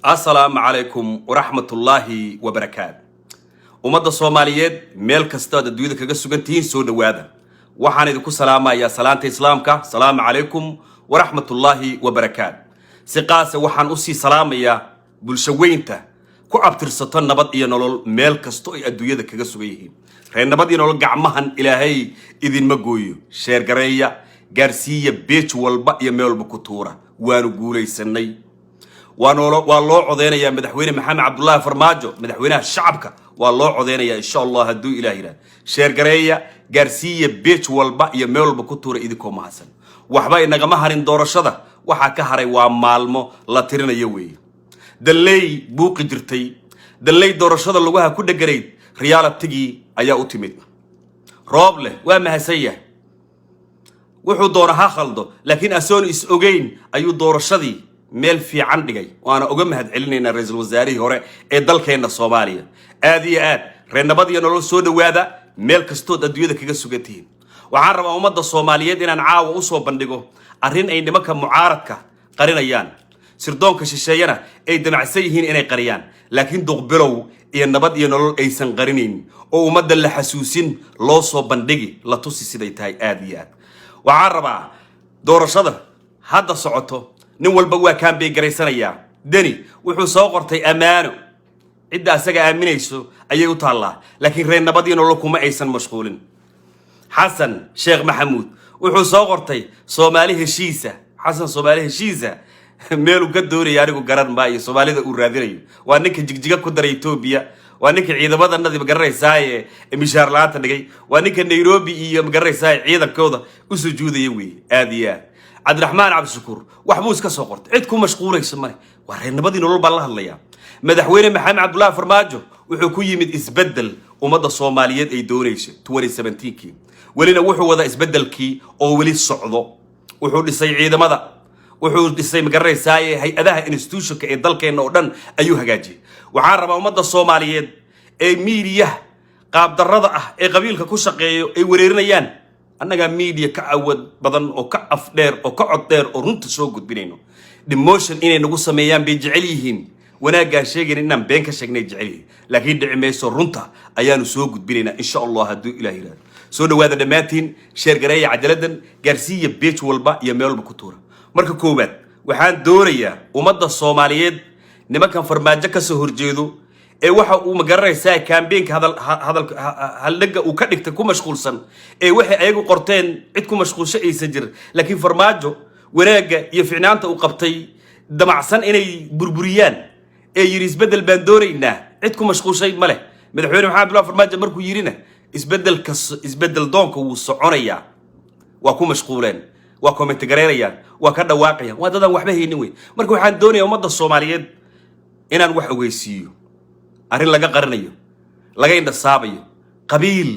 السلام عليكم ورحمة الله وبركاته. ومدى الصوماليات ميل كستاد الدويدة كجسوجنتين سود وهذا. وحنا دكوا سلامة يا سلامة إسلامك سلام عليكم ورحمة الله وبركاته. سقاس وحن أسي سلامة يا بلشوينته. كو أبتر ستان نبض ينول ميل كستوي الدويدة كجسوجيه. رين نبض ينول جمعهن إلهي إذن مجوي شير جرية جارسية بيت والبق يميل بكتورة ونقولي سني. والله عذينا يا مدحوين محمد عبد الله فرماجو مدحوينها شعبك والله عذينا إن شاء الله هدو إلهنا شير جرية جارسية بيت والبق يميل بكتورة إيدكم حسن وحباي نجمعهن دور الشدة وحكهري ومالمو لا ترينا يوي دللي بوق جرتي دللي دور الشدة اللي وها كل جريد ريالة تجي أيا أوتيميت رابله وما هسيه وحو دورها خلده لكن أسون إسوجين أيو دور الشدي ميل في عندي وأنا أجمع علينا رئيس الوزراء هو إدل كينا الصومالية آدي رنا بدي أنا لو سود وهذا ميل كستود الدنيا كذا سجتين وعرب أمد الصومالية دينا نعاو أصوب بندقه أرين أي نمك معارضك قرين أيان سردون كشيشينا أي دمع سيهين إني قريان لكن دقبلوا إن بدي أنا لو أي سنقرنين أو أمد اللي حسوسين لو صوب بندقي لا توصي سيداي آدي وعرب دور صدر هذا صعته نول بوا كان بيجريسانيا دني وحو سو قرتي امانو عيدا اسغا امينيسو ايي وتالا لكن رين نبدين لو كوما ايسن مشغولين حسن شيخ محمود وحو سو قرتي سومالي هشيسه حسن سومالي هشيسه ميلو كدوري انيغو غران باي سوماليدا او رادينيو waa ninka jigjiga ku daray Ethiopia waa ninka ciidamada nadi magaraysaay mishaar laanta dhigay waa ninka Nairobi iyo magaraysaay ciidankooda u sujuudayay weey aadiya عبد الرحمن عبد الشكور وحبوس كسوقرت عندكم مشغولة يسمى وحين بدي نقول بالله الله يا مدحوين محمد عبد الله فرماجو وحكوية مد إسبدل ومدى الصوماليات أي دوريش 2017 كي ولنا وحو وذا إسبدل كي أو ولي الصعدة وحو لسي عيد مدى وحو لسي مقرر ساي هي أداها إنستوشن كإدل كأنه دن أيها جاجي وعرب ومدى الصوماليات أي ميديا قاب الرضا أي قبيل كوشق أي وريرنيان أنا ميديا كعود بدن أو كأفدير أو كعطير أو رنت سوقت بينه ديموشن إني نقول سميان بيجعليهن وناقا شيء إننا بينك شيء نجعليه لكن دعمي سو رنتا أيانو سوقت بيننا إن شاء الله هدو إلهي لنا سو هذا دماتين شير قراية عدلدن جارسية بيت والبا يميل بكتورة مركو كوبات وحان دوريا ومدى الصوماليات نما كان فرماجة كسهر جيدو ee waxa uu magaraysaa campaign hadalga uu ka dhigtay ku mashquulsan ee waxay ayagu qorteen cid ku mashquulshay aysan jir laakiin farmaajo waraaga iyo ficnaanta uu qabtay damacsan inay burburiyaan ee yiri isbedel baan doonaynaa cid ku mashquulshay ma leh madaxweyne maxamed abdullaah farmaajo markuu yirina isbedel doonka uu soconaya waa ku mashquuleen waa comment gareerayaan waa ka dhawaaqayaan waa dadan waxba haynin way marka waxaan doonayaa ummadda Soomaaliyeed inaan wax ogeysiiyo arrin laga qarinayo laga indhasaabayo qabiil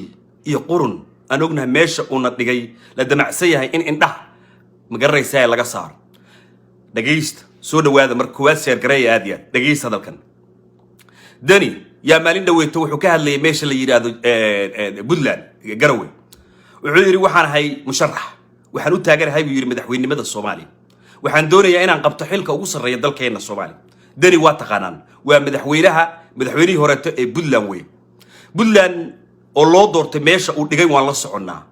iyo qurun aan ognahay meesha uu na dhigay la damacsan yahay in indhaha magaraysaa laga saaro dhageysta soo dhawaada marka koowaad sheer gareey aadiya dhageysta hadalkan dani yaa maalin dhaweeyto wuxuu ka hadlayay meesha la yiraahdo Puntland Garowe wuxuu yiri waxaan ahay musharax waxaan u taaganahay buu yiri madaxweynimada Soomaaliya waxaan doonayaa inaan qabto xilka ugu sarreeya dalkeena Soomaaliya dani waa taqaanaan waa madaxweynihii horeeto ee Puntland way Puntland oo loo doortay meesha uu dhigay waan la soconaa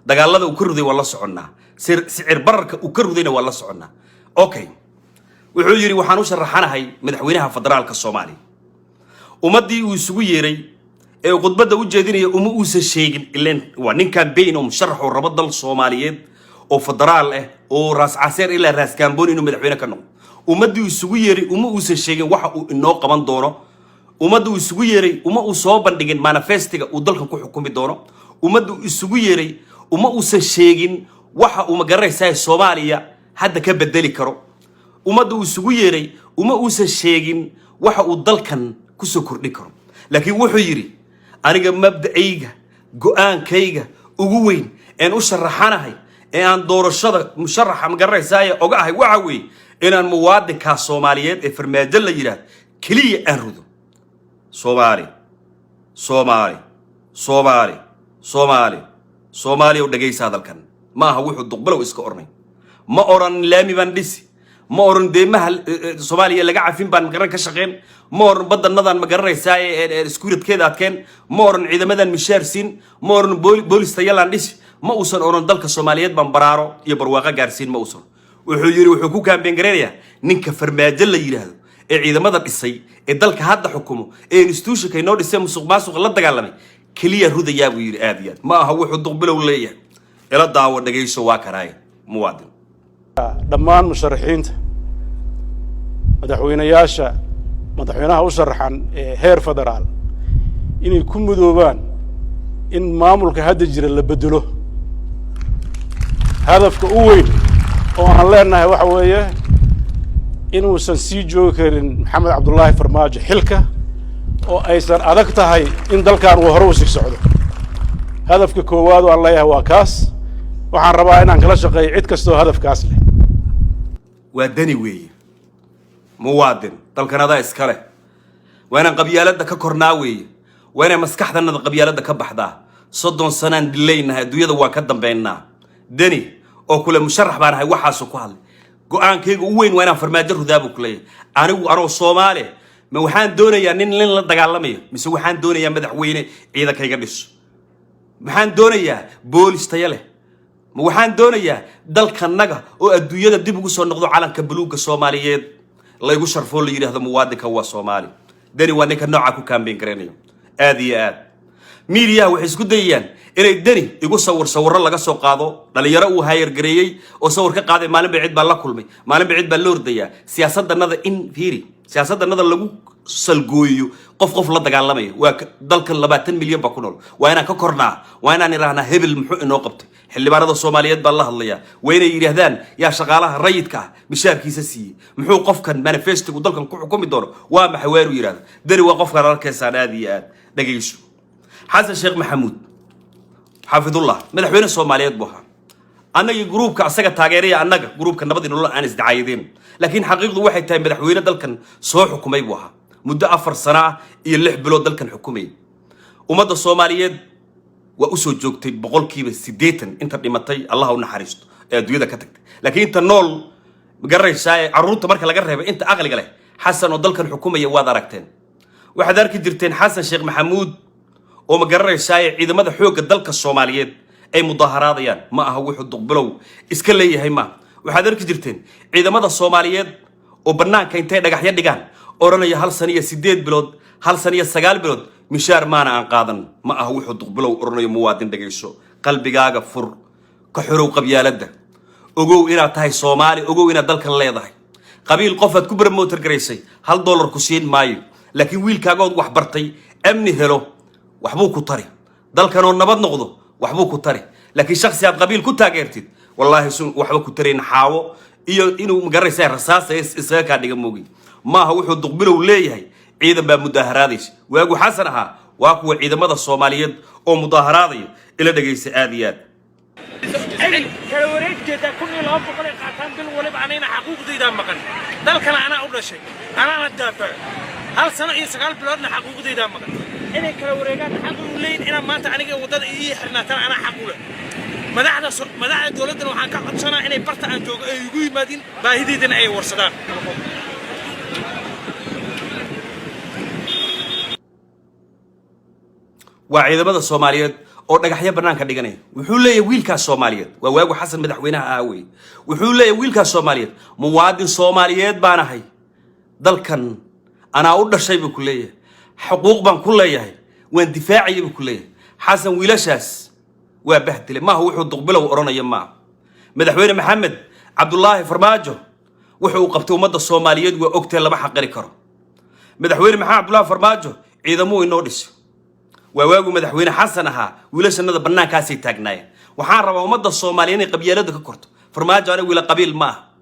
dagaalada uu ka ruday waan la soconaa sicir bararka uu ka rudayna waan la soconaa okay wuxuu yiri waxaan u sharaxanahay madaxweynaha federaalka Soomaaliya umadii uu isugu yeeray ee khudbada u jeedinaya uusan sheegin ileen waa nin campaign oo musharax oo rabo dal Soomaaliyeed oo federaal ah oo raas caseer ilaa raas kaamboon inuu madaxweyne ka noqdo umadii isugu yeeray uusan sheegin waxa uu inoo qaban doono umadu isugu yeeray uu soo bandhigin manifestiga uu dalkan ku xukumi doono umadu isugu yeeray uusan sheegin waxa uu magaraysaa Soomaaliya hadda ka bedeli karo umadu isugu yeeray uusan sheegin waxa uu dalkan ku soo kordhi karo laakiin wuxuu yiri aniga mabda'ayga go'aankayga ugu weyn aan u sharaxanahay ee aan doorashada musharaxa magaraysaa oga ahay waxa weey inaan muwaadinka Soomaaliyeed ee farmaajo la yiraahdo kaliya aan rudo Soomaali oo dhageysa hadalkan ma aha wuxuu duqbalow iska ornay ma oran laami baan dhisi ما أورن ديمها سوماليا لقى عارفين بان مقرن كشقين ما أورن بدل نظام مقرن ساي سكورت كذا كان ما أورن إذا مدن مشارسين ما أورن بوليس تيلا عنديش ما أوصل أورن دلك الصوماليات بمبرارو يبرواقة جارسين ما أوصل وحجري وحكوك كان بينجريا نينك فرماجل يرهد إذا مدن السي الدلك هذا حكمه إنستوش كينور السام سوق ماسوق لا تقلمي كليا هذا يابوي آديات ما هو حدق بلا ولا إلى الدعوة نجي سوا كراي موادن dhammaan musharaxiinta madaxweynaha u sharaxan heer federaal inay ku mudoobaan in maamulka hadda jira la bedelo hadafka u weyn oo aan leenahay waxa weeye inuusan sii joogi karin maxamed cabdullaahi farmaajo xilka oo aysan adag tahay in dalkan uu hore u sii socdo hadafka koowaad oo aan leeyahay waa kaas waxaan rabaa inaan kala shaqeeyo cid kastoo hadafkaas leh ودني وي موادن طلقنا هذا إسكاله وأنا قبيلة دك كورناوي وأنا مسكحت أن قبيلة دك بحدا صدون سنان دلينا دويا دوا كدم بيننا دني أو كل مشرح بان هاي وحاسو كهال قان كي وين وأنا فرماجر ذابو كلي أنا صومالي ما وحان دوني يا نين لين لدقالمي مس وحان دوني يا مدحويني إذا كي قدش وحان دوني يا بوليس تياله ما وحان دونيا دلك النجا أو الدنيا دي بقول نقضوا على كبلوك الصوماليين الله يقول شرفوا لي هذا موادك هو الصومالي دني وانك نوعك كان بين كرينيو آدي ميديا وحس كديان إلى الدني يقول صور الله قصوا قاضو للي يروا هاير جريي وصور كقاضي ما نبعد بالله كلمي ما نبعد باللوردية سياسة النظر إن فيري سياسة النظر لو سلجويو قف لا دقالمي ودلك 2 مليون بكونول وأنا ككرنا وأنا نرانا هبل محق نوقبتي حلي بارد الصوماليات بالله الله وين يرهدان يا شغالة ريدك بشاركي سسي محو قف كان مانيفستو ودلك حكومي دور وما حوارو يراد دري وقف كان ركز على هذه دقيقة حسن الشيخ محمود حافظ الله مدحوين الصوماليات بوها أنا جروب كعسكر تاجرية أنا جروب كان نبض إنه الله أنا دعايدين لكن حقيقة واحد تاني مدحوين دلك صوح حكومي بوها مدة 4 سنة يلح بلود دلك حكومي ومدى الصوماليات وأسود جوكتي بقول كيف سديتن أنت بمتي الله ونحرست دويدا كتكت لكن أنت نول مجرد شيء عروض تبارك الله جرب أنت أغلى عليه حسن ودلك الحكومة يواد ركتين واحد ذاك درتين حسن شيخ محمود ومجرد شيء إذا ماذا حوق دلك الصوماليات أي مظاهرات يعني ما هو واحد ضبلو إسكالي هي ما واحد ذاك درتين إذا ماذا الصوماليات وبرنامج كينتين دقح يدقان أورنا يهال سنية سديد بلود هال سنية سجال بلود مشار مانا عن قادن ما هو يحط قبله أورنا موادين دقيسو قلبي جاga فر كحرو قبيلة أجو إلى تاي صومالي أجو إلى دلك الله يضحي قبيل قفت كبر موتر جريسي هل دولار كوسين ماي لكن ويل كاجود وحبرتي أمني هلو وحبوك طري دلك أنا نبض نقضه وحبوك طري لكن شخص ياب قبيل كنت أجرتي والله سون وحبوك طري نحاو إنه مجرسي رصاص إساك عندي جموجي ما هو يحط قبله ليه هي عيدا بمظاهراتيش واجو حسنها واكو عيدا مدى الصوماليين او مظاهراتي الى دقيس آديات كالوريد جدا كل الأب قلق عطان دل ولب عنينا حقوق دي دام مقن دل كان أنا أقول شيء أنا أدافع هل سنة يسقال بلادنا حقوق دي دام مقن إنه كالوريدات حقوق لين إنا ما تعنيك وداد إيه حرنا ترى أنا حقوله مداعنا دولتنا وحان كعطسنا إنه برتا أن جوغ يقوي مادين باهديدنا أي ورصدان وعيدمada Soomaaliyeed oo dhagaxyo banaanka dhiganay wuxuu leeyahay wiilka Soomaaliyeed waa waagu xasan madaxweynaha aaway wuxuu leeyahay wiilka Soomaaliyeed muwaadin Soomaaliyeed baan ahay dalkan ana u dhashay buu ku leeyahay xuquuq baan ku leeyahay waan difaacay buu ku leeyahay xasan wiilashaas waa bahdile ma wuxuu duqbilow oranaya ma madaxweyne maxamed cabdullaahi farmaajo wuxuu qabtay ummadda Soomaaliyeed waa ogtay laba xaqiri karo madaxweyne maxamed cabdullaahi farmaajo ciidamuu inoo dhisay وواجو مدحوين حسنها ولا سنة بنان كاسي تاجناي وحان ربا ومدى الصوماليين قبيلة ككرت فرماجو أنا ولا قبيل ما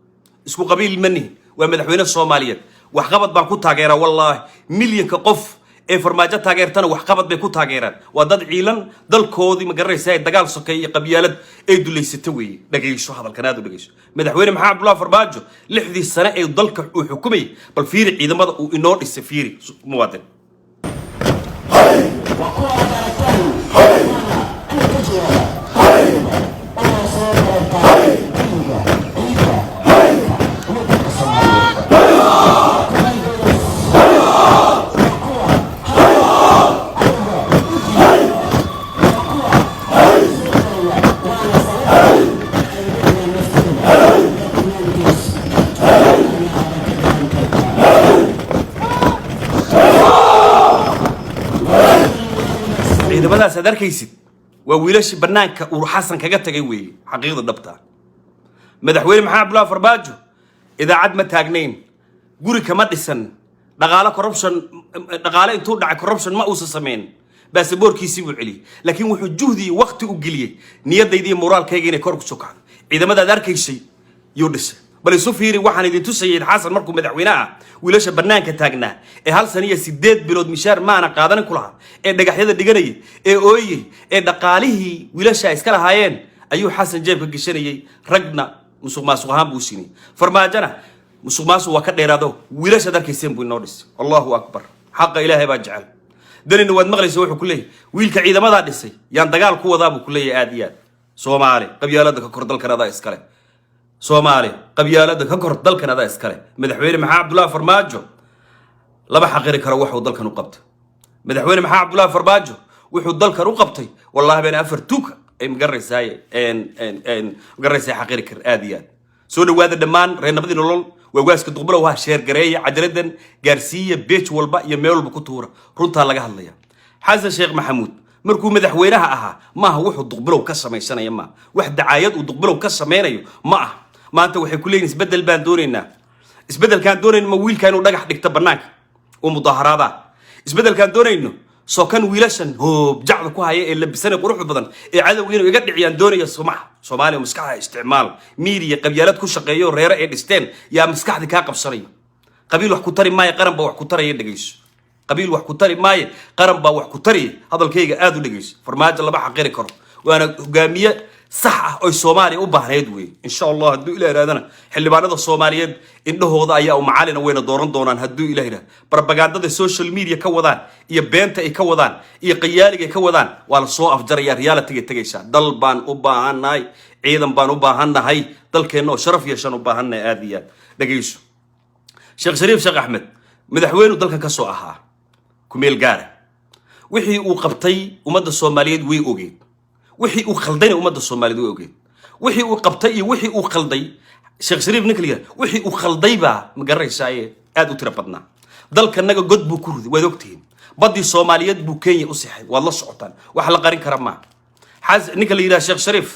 اسمه قبيل مني ومدحوين الصوماليين وحقبت بانكو تاجيرا والله مليون كقف إيه فرماجة تاجيرتنا وحقبت بيكو تاجيرا وضد عيلان دل كودي مجرى سايد دجال سكية قبيلة إيه دول يستوي دقيش هذا الكنادو دقيش مدحوين محمد عبد الله فرماجو لحدي السنة إيه ضل حكومي بالفير إذا ما إنور السفيري مواطن ciidamadaas aad arkaysid waa wiilashii bannaanka uu xasan kaga tagay weeye xaqiiqda dhabta madaxweyne maxamed cabdullaahi farmaajo idaacad ma taagnayn guri kama dhisan dhaqaale intuu dhacay corruption ma uusan samayn baasaboorkiisii buu celiyey laakiin wuxuu juhdi iyo waqti u geliyey niyadayda iyo moraalkayga inay kor ku soo kacdo ciidamada aad arkaysay yuu dhisay bal isu fiiri waxaan idin tusayay xasan markuu madaxweyne ah wiilasha bannaanka taagnaa ee 1 sano iyo 8 bilood mishaar maana qaadanin ku lahaa ee dhagaxyada dhiganayay ee ooyay ee dhaqaalihii wiilasha iska lahaayeen ayuu xasan jeebka gashanayay ragna musuqmaasuq ahaan buu siinay farmaajana musuqmaasuq waa ka dheeraado wiilasha darkayseen buu inoo dhisay allahu akbar xaqa ilaahay baa jecel danina waad maqlaysaa wuxuu ku leeyahay wiilka ciidamada dhisay yaan dagaal ku wadaa buu ku leeyahay aad iyo aad Soomaali qabyaalada ka kor dalkanada iskale Soomaali qabyaalada ka kor dalkanada iskale madaxweyne maxamed cabdullaahi farmaajo laba xaqiri karo wuxuu dalkan u qabtay madaxweyne maxamed cabdullaahi farmaajo wuxuu dalkan u qabtay wallahi been afar tuuka ay magaraysaay magaraysaay xaqiri kar aad iyo aad soo dhawaada dhammaan reernabadii nolol waaska duqbalow ha sheer gareeya cadaladan gaarsiiya beej walba iyo meel walba ku tuura runta laga hadlaya xasan sheekh maxamuud markuu madaxweynaha ahaa maaha wuxuu duqbalow ka sameeysanaya ma wax dacaayad uu duqbalow ka sameeyo ma ah maanta waxay ku leeyihiin isbedel baan doonaynaa isbedelkaan doonayno ma wiilkaan uu dhagax dhigta banaanka oo mudaharaada isbedelkaan doonayno soo kan wiilashan hoob jacda ku haya ee labisan quruxda badan ee cadawga inuu iga dhiciyaan doonaya Soomaaliya maskaxda isticmaal media qabyaalad ku shaqeeyo reer ee dhisteen yaa maskaxda ka qabsanay qabiil wax ku tari maayo qaran ba wax ku taraya dhageyso qabiil wax ku tari maayo qaran ba wax ku tari hadalkayga aad u dhageyso farmaajo laba xaqiri karo waana hogaamiye sax ah oo Soomaaliya u baahneed weey insha Allah haduu ilaahay raadana xildhibaanada Soomaaliyeed indhahooda ayaa u macalina wayna dooran doonaan haduu ilaahay raad propagandada social media ka wadaan iyo beenta ay ka wadaan iyo qiyaaliga ay ka wadaan waa la soo afjaraya reality tagaysa dal baan u baahanahay ciidan baan u baahanahay dalkeena oo sharaf yeeshan u baahanahay aad iyo aad dhageyso Sheekh Shariif Sheekh Ahmed madaxweynuhu dalka ka soo ahaa kumeel gaar wixii uu qabtay ummadda Soomaaliyeed way ogeed wixii uu khaldayna ummadda Soomaaliyeed way ogeed wixii uu qabtay iyo wixii uu khalday Sheekh Shariif ninkaliya wixii uu khalday ba ma garanaysaa aad u tira badnaa dalkanaga god buu ku riday waad ogtiin badii Soomaaliyeed buu Kenya u sixay waad la socotaan wax la qarin kara ma ninka la yiraahdo Sheekh Shariif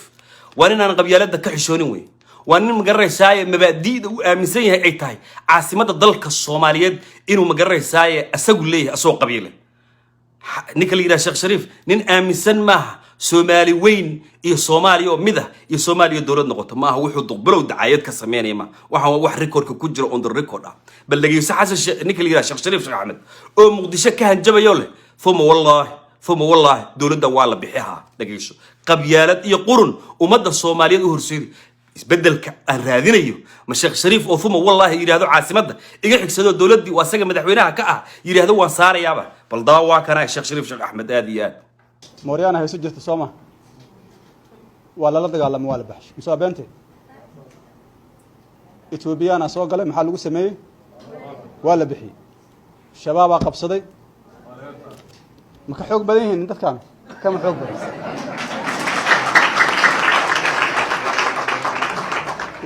waa inaan qabyaalada ka xishoonin way waa nin ma garanaysaa mabaadiida uu aaminsan yahay ay tahay caasimada dalka Soomaaliyeed inuu ma garanaysaa asagu leeyahay asoo qabiile ninka la yiraahdo Sheekh Shariif nin aaminsan maaha Soomaali weyn iyo Soomaaliya oo mid ah iyo Soomaaliya dawlad noqoto maaha wuxuu duqbalow dacaayad ka sameeyay ma waxa wax record ku jiro on the record ah bal dhageyso xasan ninka la yiraahdo Sheekh Shariif Sheekh Ahmed oo Muqdisho ka hanjabayo leh fuma wallahi dawladda waa la bixiha dhageyso qabyaalad iyo qurun ummadda Soomaaliyeed u horseeday isbedelka aan raadinayo ma Sheekh Shariif oo fuma wallahi yiraahdo caasimada iga xigsado dawladdi waa asaga madaxweynaha ka ah yiraahdo waan saarayaaba bal daa waa kana Sheekh Shariif Sheekh Ahmed aad iyo aad موريانا هي سجلت الصومة ولا لا دقال موال بحش مسابنتي إثيوبيانا سوق له محل وسمي ولا بحي الشباب قبصدي مكحوق بديهن انت كم حوق بديه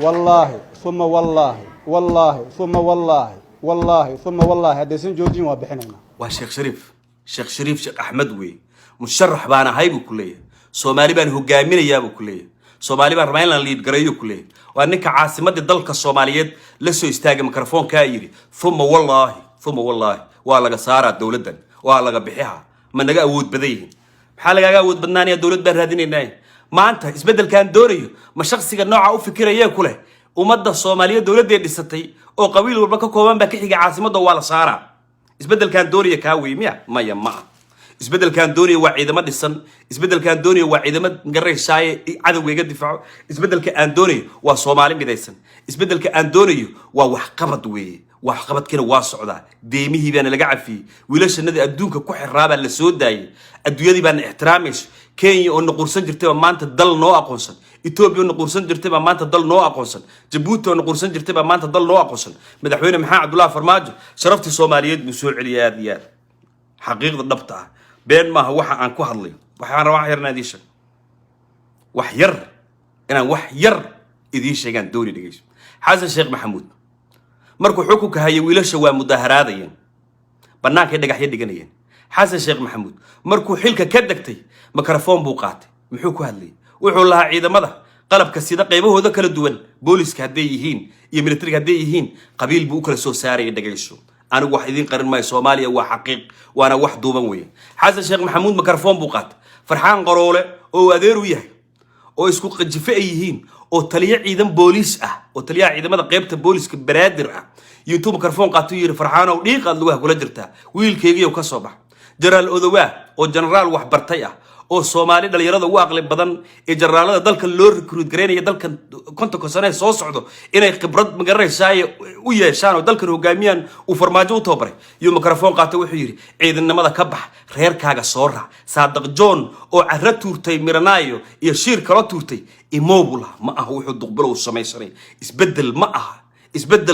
والله ثم والله والله ثم والله والله ثم والله هذا سن جوجين وبحنا وشيخ شريف شيخ أحمد وي مشرح بانا هاي بكلية سومالي بان هجامين يا بكلية سومالي بان رماين ليد قريو كلية وأنك عاصمة الدلك الصوماليات لسه يستاجي ميكروفون كايري ثم والله ولا قصارة دولة ولا بحيها من نجا أود بديه حالة أود بدنانية دولة بهذين الناي ما أنت إسبدل كان دوري ما شخص النوع أو فكرة إياه كله ومدة الصومالية دولة دي ستي أو قبيل وربك كمان بكحي عاصمة ولا صارة إسبدل كان دوري كاوي ما يما إسبدل كان دوري وعيد ما دسن إسبدل كان دوري وعيد ما نجري شاي عدو يقد دفاع إسبدل كان دوري وصومالي بديسن إسبدل كان دوري وحقبت وحقبت كنا واسع ده ديمه بين اللي قاعد فيه ولاش النادي أدونك كحر رابع للسود داي الدنيا دي بين احترامش كينيا أن قرصن جرتبا ما أنت تضل نوع قرصن إثيوبيا أن قرصن جرتبا ما أنت تضل نوع قرصن جيبوتي أن قرصن جرتبا ما أنت تضل نوع قرصن مدحونا محمد عبد الله فرماجو شرفت الصوماليين بسوء العياديات حقيقة الضبطة بين ما هو عن كهرلي وحنا وحير ناديش وحير أنا وحير إديش كان دوري دقيش حسن الشيخ محمود مركو حكوك هاي ويلاش هو مظاهرات ين بناك يدق حيد جنين xasan sheekh maxamuud markuu xilka ka degtay mikrafoon buu qaatay muxuu ku hadlayay wuxuu lahaa ciidamada qalabka sida qaybahooda kala duwan booliska hadday yihiin iyo militariga hadday yihiin qabiil buu u kala soo saarayay dhagayso anigu wax idin qarin maayo Soomaaliya waa xaqiiq waana wax duuban weeye xasan sheekh maxamuud mikrafoon buu qaatay farxaan qaroole oo adeer u yahay oo isku qajife ay yihiin oo taliye ciidan booliis ah oo taliyaha ciidamada qaybta booliska baraadir ah intuu mikrafoon qaato yiri farxaan oo dhiiqad lugaha kula jirta wiilkeygiyo ka soo bax jaraal odowa oo generaal wax bartay ah oo Soomaali dhalinyarada ugu aqli badan ee generaalada dalka loo recruit gareynaya dalkan kontonka sano soo socdo inay khibrad magareysay u yeeshaan oo dalkan hogaamiyaan u farmaajo u tababaray iyo mikrafoon qaatay wuxuu yiri ciidanimada ka bax reerkaaga soo raac Saadaq John oo carra tuurtay Miranaayo iyo shiir kala tuurtay immobile ma aha wuxuu duqbalo sameeyay isbedel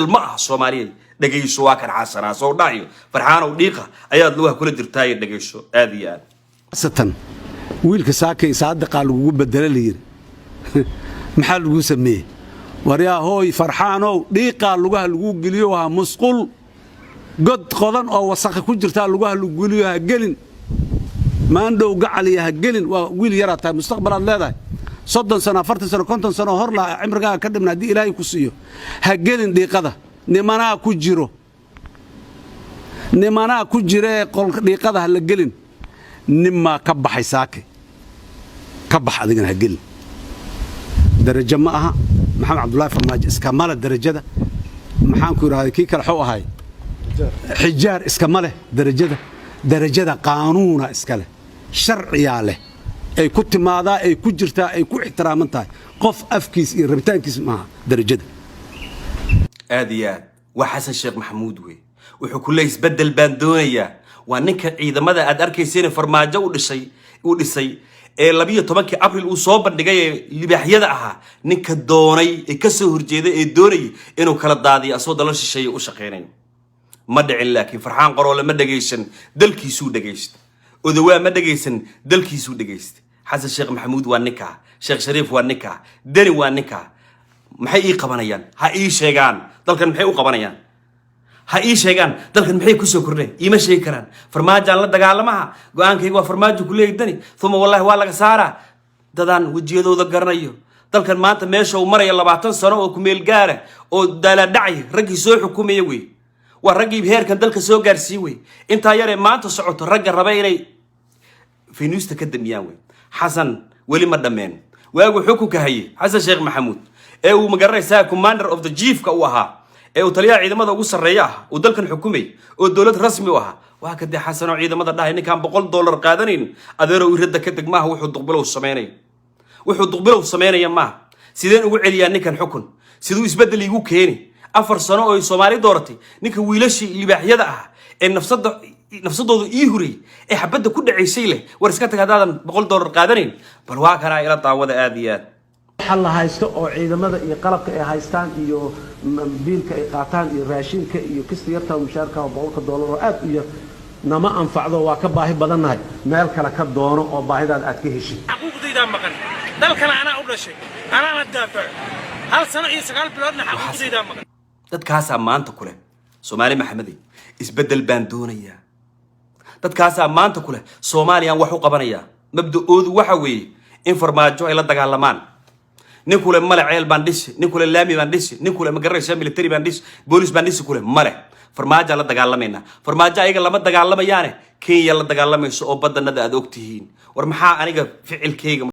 ma aha Soomaaliyeed dhageyso waa kan xasana soo dhaayo farxaan oo dhiiqa ayaad lugaha kula jirtay dhageyso aad iyo aad satan wiilka saakay saadaqa lagu bedela leeyir maxaa lagu sameeyay wariyaa hooy farxaanow dhiiqa lugaha lagu geliyo waa musqul god qodan oo wasakh ku jirta lugaha lagu geliyo ha gelin maandhow gacaliya ha gelin waa wiil yar taa mustaqbalaad leedahay 30 sano 40 sano 50 sano hor la cimriga ka dhibna hadii Ilaahay ku siiyo ha gelin dhiiqada nimana ku jire qolka dhiiqada ha la gelin nima ka baxay saakay ka bax adigana ha gelin darajo ma aha maxamed cabdullaahi farmaajo iska mala darajada maxaan ku yiraahday kii kale xoo ahay xijaar iska male darajada qaanuuna iska leh sharciya leh ay ku timaadaa ay ku jirtaa ay ku ixtiraaman tahay qof afkiis iyo rabitaankiis ma aha darajada aadiya waa xasan sheekh maxamuud wey wuxuu ku leeyahay isbedel baan doonayaa waa ninka ciidamada aad arkayseen farmaajo u dhisay ee 12 Abriil uu soo bandhigay libaaxyada ahaa ninka doonay ee ka soo horjeeday ee doonay inuu kala daadiyo asoo dalal shisheeye u shaqeynay ma dhicin laakiin farxaan qaroole ma dhageysan dalkiisu dhageystay odawaa ma dhageysan dalkiisu dhageystay xasan sheekh maxamuud waa ninka sheekh shariif waa ninka dani waa ninka maxay ii qabanayaan ha ii sheegaan dalkan maxay u qabanayaan ha ii sheegaan dalkan maxay ku soo kordhay ima sheeg karaan farmaajo la dagaalamaha go'aankayga waa farmaajo ku leeyahay thuma wallahi waa laga saara dadaan wajiyadooda garanayo dalkan maanta meesha uu maray 20 sano oo ku meel gaara oo dala dhacay ragii soo xukumay way waa ragii heerkan dalka soo gaarsii way inta yare maanta socoto rag rabay inay finuusta ka damiyaan way xasan wali ma dhameen waagu xukunka hayay xasan sheekh maxamuud ee uu magaranaysaa commander of the chief ka uu ahaa ee uu taliyaha ciidamada ugu sareeya ah oo dalkan xukumay oo dawlad rasmi u ahaa waa ka xasan oo ciidamada dhahay ninkan $100 qaadanin adeero u ridda ka degmaha wuxuu duqbilow sameynay ma sideen ugu celiyaa ninkan xukun sidoo isbedel igu keeni 4 sano oo Soomaali dooratay ninka wiilashi libaaxyada ah ee nafsadooda ii huray ee xabada ku dhaceysay leh war iska tagaadaan $100 qaadanin bal waa kana ila daawada aad iyo aad حل هايستو أو عيدمدا إيه قلبك إيه هايستان إيو بيلك إيه قاتان إيه راشينك إيو كستيرتا ومشاركة $100 إيه نما أنفع ذو واكباه بدن هاي مالك لك الدونو أو باهي داد أتكيهشي حقوق دي دام مكان دالك أنا أقول شيء أنا أدافع هل سنة إيه سقال بلادنا حقوق دي دام مكان dadkaasa maanta kule Soomaali Maxamedi isbedel baan doonaya dadkaasa maanta kule Soomaaliyan wax u qabanaya mabda'oodu waxa weeye in farmaajo ay la dagaalamaan ninkule male ceel baan dhisi ninkule laami baan dhisi ninkule magaraysa military baan dhisi police baan dhisi kule male farmaajo la dagaalamayna farmaajo ayaga lama dagaalamayaan Kenya la dagaalamayso oo badanada aad ogtihiin war maxaa aniga ficilkeyga